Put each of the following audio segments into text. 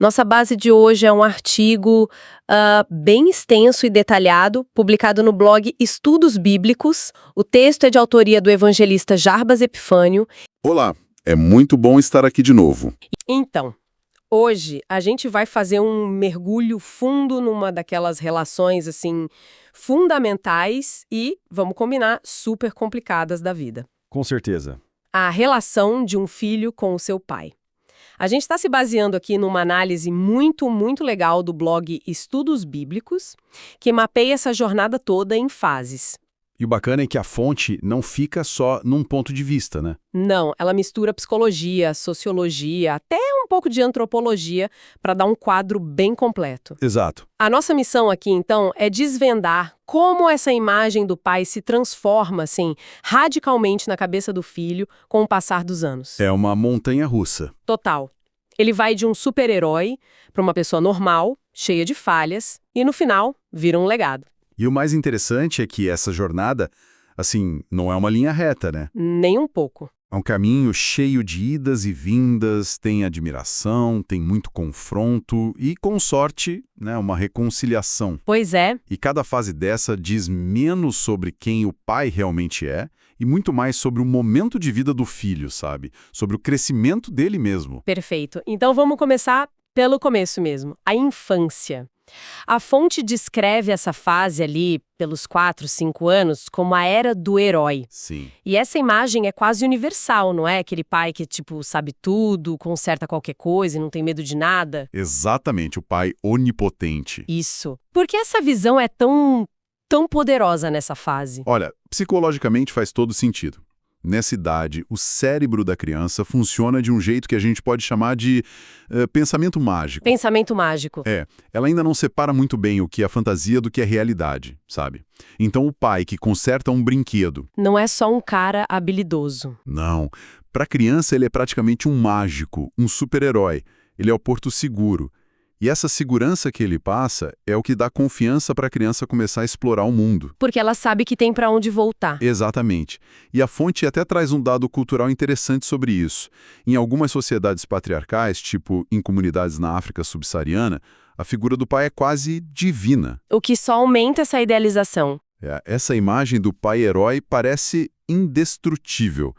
Nossa base de hoje é um artigo bem extenso e detalhado, publicado no blog Estudos Bíblicos. O texto é de autoria do evangelista Jarbas Epifânio. Olá, é muito bom estar aqui de novo. Então, hoje a gente vai fazer um mergulho fundo numa daquelas relações, assim, fundamentais e, vamos combinar, super complicadas da vida. Com certeza. A relação de um filho com o seu pai. A gente está se baseando aqui numa análise muito legal do blog Estudos Bíblicos, que mapeia essa jornada toda em fases. E o bacana é que a fonte não fica só num ponto de vista, né? Não, ela mistura psicologia, sociologia, até um pouco de antropologia, para dar um quadro bem completo. Exato. A nossa missão aqui, então, é desvendar como essa imagem do pai se transforma, assim, radicalmente na cabeça do filho com o passar dos anos. É uma montanha-russa. Total. Ele vai de um super-herói para uma pessoa normal, cheia de falhas, e no final, vira um legado. E o mais interessante é que essa jornada, assim, não é uma linha reta, né? Nem um pouco. É um caminho cheio de idas e vindas, tem admiração, tem muito confronto e, com sorte, né, uma reconciliação. Pois é. E cada fase dessa diz menos sobre quem o pai realmente é e muito mais sobre o momento de vida do filho, sabe? Sobre o crescimento dele mesmo. Perfeito. Então vamos começar pelo começo mesmo, a infância. A fonte descreve essa fase ali, pelos 4, 5 anos, como a era do herói. Sim. E essa imagem é quase universal, não é? Aquele pai que, tipo, sabe tudo, conserta qualquer coisa e não tem medo de nada. Exatamente, o pai onipotente. Isso. Por que essa visão é tão poderosa nessa fase? Olha, psicologicamente faz todo sentido. Nessa idade, o cérebro da criança funciona de um jeito que a gente pode chamar de pensamento mágico. Pensamento mágico. Ela ainda não separa muito bem o que é fantasia do que é realidade, sabe? Então o pai que conserta um brinquedo... Não é só um cara habilidoso. Não. Para a criança ele é praticamente um mágico, um super-herói. Ele é o porto seguro. E essa segurança que ele passa é o que dá confiança para a criança começar a explorar o mundo. Porque ela sabe que tem para onde voltar. Exatamente. E a fonte até traz um dado cultural interessante sobre isso. Em algumas sociedades patriarcais, tipo em comunidades na África subsaariana, a figura do pai é quase divina. O que só aumenta essa idealização. Essa imagem do pai herói parece indestrutível.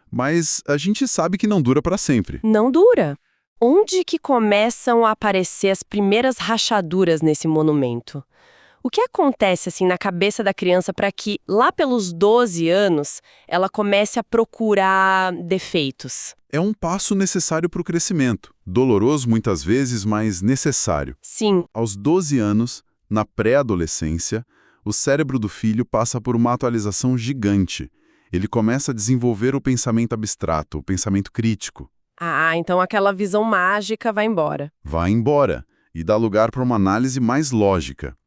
Mas a gente sabe que não dura para sempre. Não dura. Onde que começam a aparecer as primeiras rachaduras nesse monumento? O que acontece assim na cabeça da criança para que, lá pelos 12 anos, ela comece a procurar defeitos? É um passo necessário para o crescimento. Doloroso muitas vezes, mas necessário. Sim. Aos 12 anos, na pré-adolescência, o cérebro do filho passa por uma atualização gigante. Ele começa a desenvolver o pensamento abstrato, o pensamento crítico. Ah, então aquela visão mágica vai embora. Vai embora e dá lugar para uma análise mais lógica.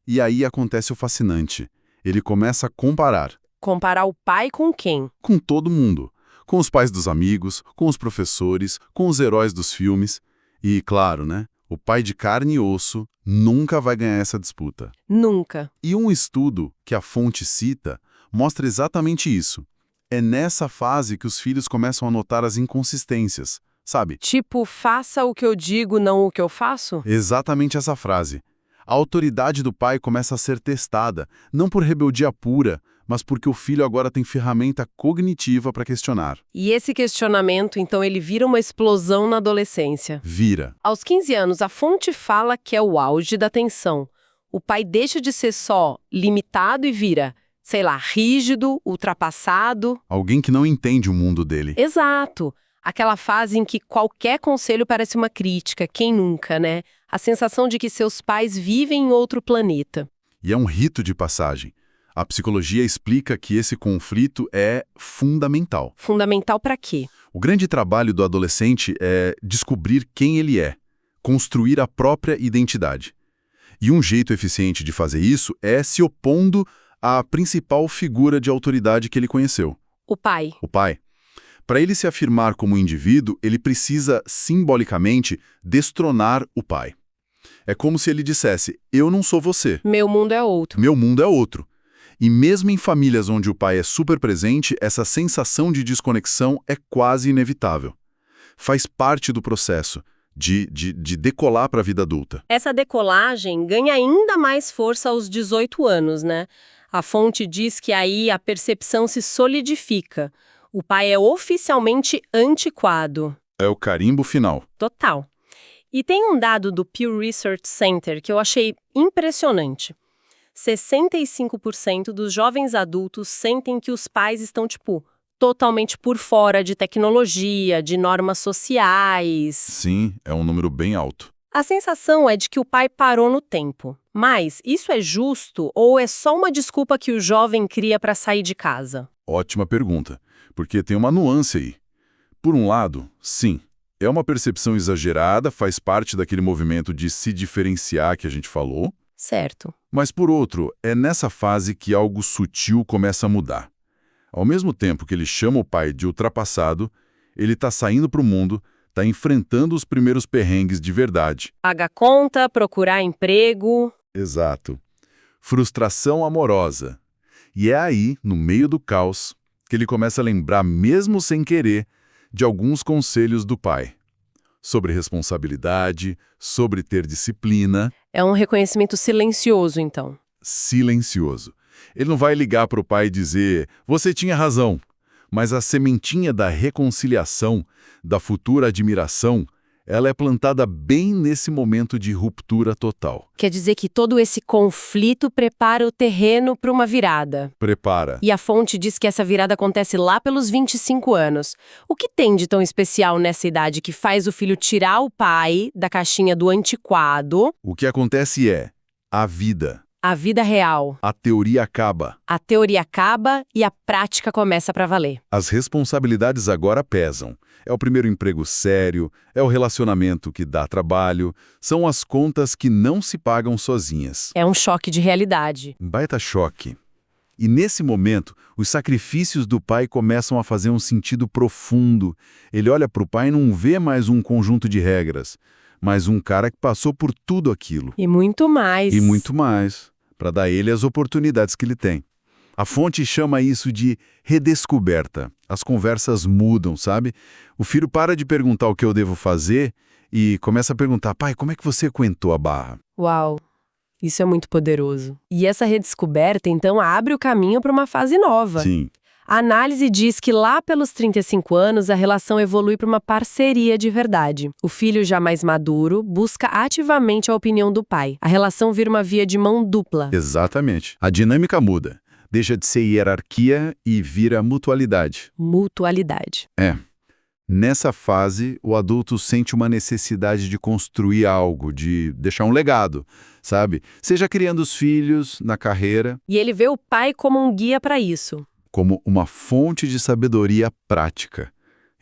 E aí acontece o fascinante. Ele começa a comparar. Comparar o pai com quem? Com todo mundo. Com os pais dos amigos, com os professores, com os heróis dos filmes. E, claro, né? O pai de carne e osso nunca vai ganhar essa disputa. Nunca. E um estudo que a fonte cita mostra exatamente isso. É nessa fase que os filhos começam a notar as inconsistências, sabe? Tipo, faça o que eu digo, não o que eu faço? Exatamente essa frase. A autoridade do pai começa a ser testada, não por rebeldia pura, mas porque o filho agora tem ferramenta cognitiva para questionar. E esse questionamento, então, ele vira uma explosão na adolescência. Vira. Aos 15 anos, a fonte fala que é o auge da tensão. O pai deixa de ser só limitado e vira, sei lá, rígido, ultrapassado. Alguém que não entende o mundo dele. Exato. Aquela fase em que qualquer conselho parece uma crítica, quem nunca, né? A sensação de que seus pais vivem em outro planeta. E é um rito de passagem. A psicologia explica que esse conflito é fundamental. Fundamental para quê? O grande trabalho do adolescente é descobrir quem ele é, construir a própria identidade. E um jeito eficiente de fazer isso é se opondo à principal figura de autoridade que ele conheceu. O pai. O pai. Para ele se afirmar como indivíduo, ele precisa, simbolicamente, destronar o pai. É como se ele dissesse, eu não sou você. Meu mundo é outro. Meu mundo é outro. E mesmo em famílias onde o pai é super presente, essa sensação de desconexão é quase inevitável. Faz parte do processo de decolar para a vida adulta. Essa decolagem ganha ainda mais força aos 18 anos, né? A fonte diz que aí a percepção se solidifica. O pai é oficialmente antiquado. É o carimbo final. Total. E tem um dado do Pew Research Center que eu achei impressionante. 65% dos jovens adultos sentem que os pais estão, totalmente por fora de tecnologia, de normas sociais. Sim, é um número bem alto. A sensação é de que o pai parou no tempo. Mas isso é justo ou é só uma desculpa que o jovem cria para sair de casa? Ótima pergunta, porque tem uma nuance aí. Por um lado, sim, é uma percepção exagerada, faz parte daquele movimento de se diferenciar que a gente falou. Certo. Mas, por outro, é nessa fase que algo sutil começa a mudar. Ao mesmo tempo que ele chama o pai de ultrapassado, ele está saindo para o mundo, está enfrentando os primeiros perrengues de verdade. Pagar conta, procurar emprego. Exato. Frustração amorosa. E é aí, no meio do caos, que ele começa a lembrar, mesmo sem querer, de alguns conselhos do pai. Sobre responsabilidade, sobre ter disciplina. É um reconhecimento silencioso, então. Silencioso. Ele não vai ligar para o pai e dizer, você tinha razão. Mas a sementinha da reconciliação, da futura admiração, ela é plantada bem nesse momento de ruptura total. Quer dizer que todo esse conflito prepara o terreno para uma virada. Prepara. E a fonte diz que essa virada acontece lá pelos 25 anos. O que tem de tão especial nessa idade que faz o filho tirar o pai da caixinha do antiquado? O que acontece é a vida. A vida real. A teoria acaba. A teoria acaba e a prática começa para valer. As responsabilidades agora pesam. É o primeiro emprego sério, é o relacionamento que dá trabalho, são as contas que não se pagam sozinhas. É um choque de realidade. Um baita choque. E nesse momento, os sacrifícios do pai começam a fazer um sentido profundo. Ele olha para o pai e não vê mais um conjunto de regras, mas um cara que passou por tudo aquilo. E muito mais. E muito mais, para dar a ele as oportunidades que ele tem. A fonte chama isso de redescoberta. As conversas mudam, sabe? O filho para de perguntar o que eu devo fazer e começa a perguntar, pai, como é que você aguentou a barra? Uau, isso é muito poderoso. E essa redescoberta, então, abre o caminho para uma fase nova. Sim. A análise diz que lá pelos 35 anos a relação evolui para uma parceria de verdade. O filho já mais maduro busca ativamente a opinião do pai. A relação vira uma via de mão dupla. Exatamente. A dinâmica muda. Deixa de ser hierarquia e vira mutualidade. Mutualidade. É. Nessa fase, o adulto sente uma necessidade de construir algo, de deixar um legado, sabe? Seja criando os filhos, na carreira. E ele vê o pai como um guia para isso. Como uma fonte de sabedoria prática.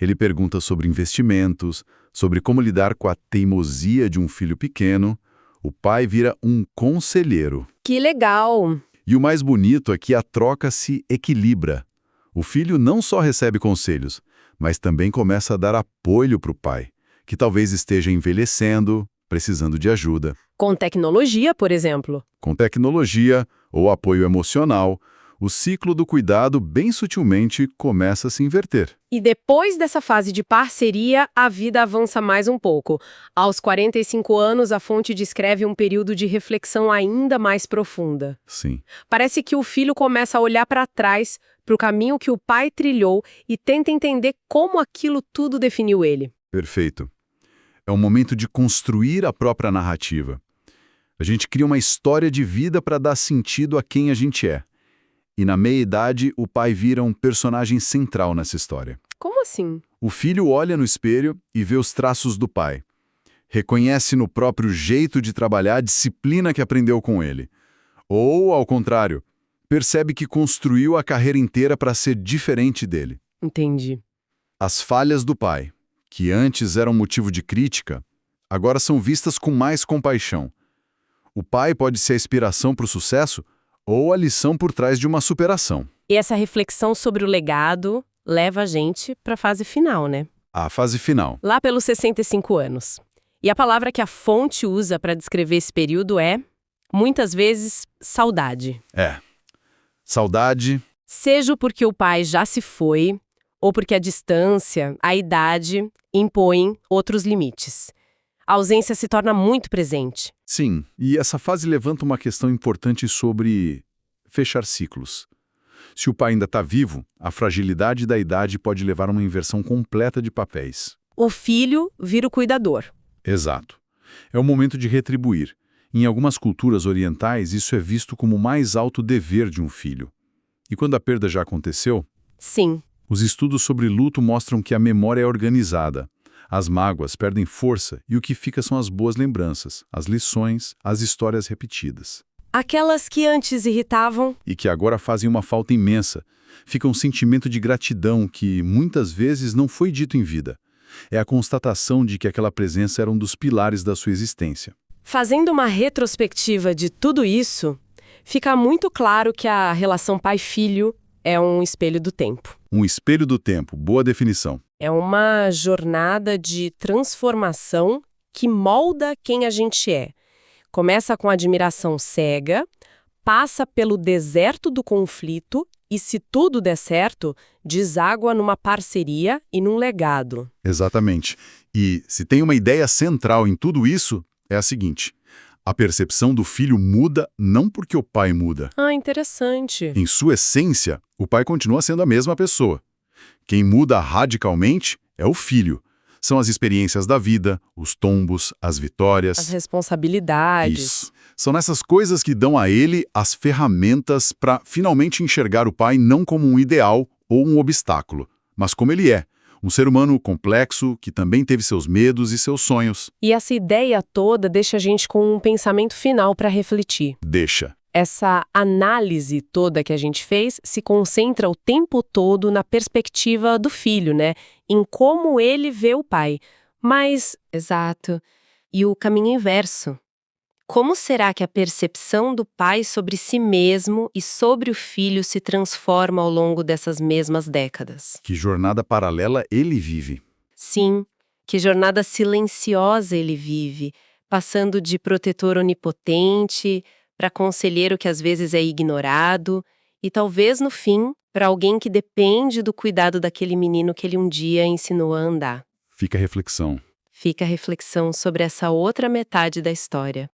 Ele pergunta sobre investimentos, sobre como lidar com a teimosia de um filho pequeno. O pai vira um conselheiro. Que legal! E o mais bonito é que a troca se equilibra. O filho não só recebe conselhos, mas também começa a dar apoio para o pai, que talvez esteja envelhecendo, precisando de ajuda. Com tecnologia, por exemplo. Com tecnologia ou apoio emocional, o ciclo do cuidado bem sutilmente começa a se inverter. E depois dessa fase de parceria, a vida avança mais um pouco. Aos 45 anos, a fonte descreve um período de reflexão ainda mais profunda. Sim. Parece que o filho começa a olhar para trás, para o caminho que o pai trilhou e tenta entender como aquilo tudo definiu ele. Perfeito. É um momento de construir a própria narrativa. A gente cria uma história de vida para dar sentido a quem a gente é. E na meia-idade, o pai vira um personagem central nessa história. Como assim? O filho olha no espelho e vê os traços do pai. Reconhece no próprio jeito de trabalhar a disciplina que aprendeu com ele. Ou, ao contrário, percebe que construiu a carreira inteira para ser diferente dele. Entendi. As falhas do pai, que antes eram motivo de crítica, agora são vistas com mais compaixão. O pai pode ser a inspiração para o sucesso ou a lição por trás de uma superação. E essa reflexão sobre o legado leva a gente para a fase final, né? A fase final. Lá pelos 65 anos. E a palavra que a fonte usa para descrever esse período é, muitas vezes, saudade. É. Saudade. Seja porque o pai já se foi, ou porque a distância, a idade, impõem outros limites. A ausência se torna muito presente. Sim, e essa fase levanta uma questão importante sobre fechar ciclos. Se o pai ainda está vivo, a fragilidade da idade pode levar a uma inversão completa de papéis. O filho vira o cuidador. Exato. É o momento de retribuir. Em algumas culturas orientais, isso é visto como o mais alto dever de um filho. E quando a perda já aconteceu, Sim. os estudos sobre luto mostram que a memória é organizada. As mágoas perdem força e o que fica são as boas lembranças, as lições, as histórias repetidas. Aquelas que antes irritavam. E que agora fazem uma falta imensa. Fica um sentimento de gratidão que, muitas vezes, não foi dito em vida. É a constatação de que aquela presença era um dos pilares da sua existência. Fazendo uma retrospectiva de tudo isso, fica muito claro que a relação pai-filho é um espelho do tempo. Um espelho do tempo, boa definição. É uma jornada de transformação que molda quem a gente é. Começa com admiração cega, passa pelo deserto do conflito e, se tudo der certo, deságua numa parceria e num legado. Exatamente. E se tem uma ideia central em tudo isso, é a seguinte: a percepção do filho muda não porque o pai muda. Ah, interessante. Em sua essência, o pai continua sendo a mesma pessoa. Quem muda radicalmente é o filho. São as experiências da vida, os tombos, as vitórias. As responsabilidades. Isso. São nessas coisas que dão a ele as ferramentas para finalmente enxergar o pai não como um ideal ou um obstáculo, mas como ele é. Um ser humano complexo que também teve seus medos e seus sonhos. E essa ideia toda deixa a gente com um pensamento final para refletir. Deixa. Essa análise toda que a gente fez se concentra o tempo todo na perspectiva do filho, né? Em como ele vê o pai. Mas, exato, e o caminho inverso. Como será que a percepção do pai sobre si mesmo e sobre o filho se transforma ao longo dessas mesmas décadas? Que jornada paralela ele vive. Sim, que jornada silenciosa ele vive, passando de protetor onipotente para conselheiro que às vezes é ignorado e talvez, no fim, para alguém que depende do cuidado daquele menino que ele um dia ensinou a andar. Fica a reflexão. Fica a reflexão sobre essa outra metade da história.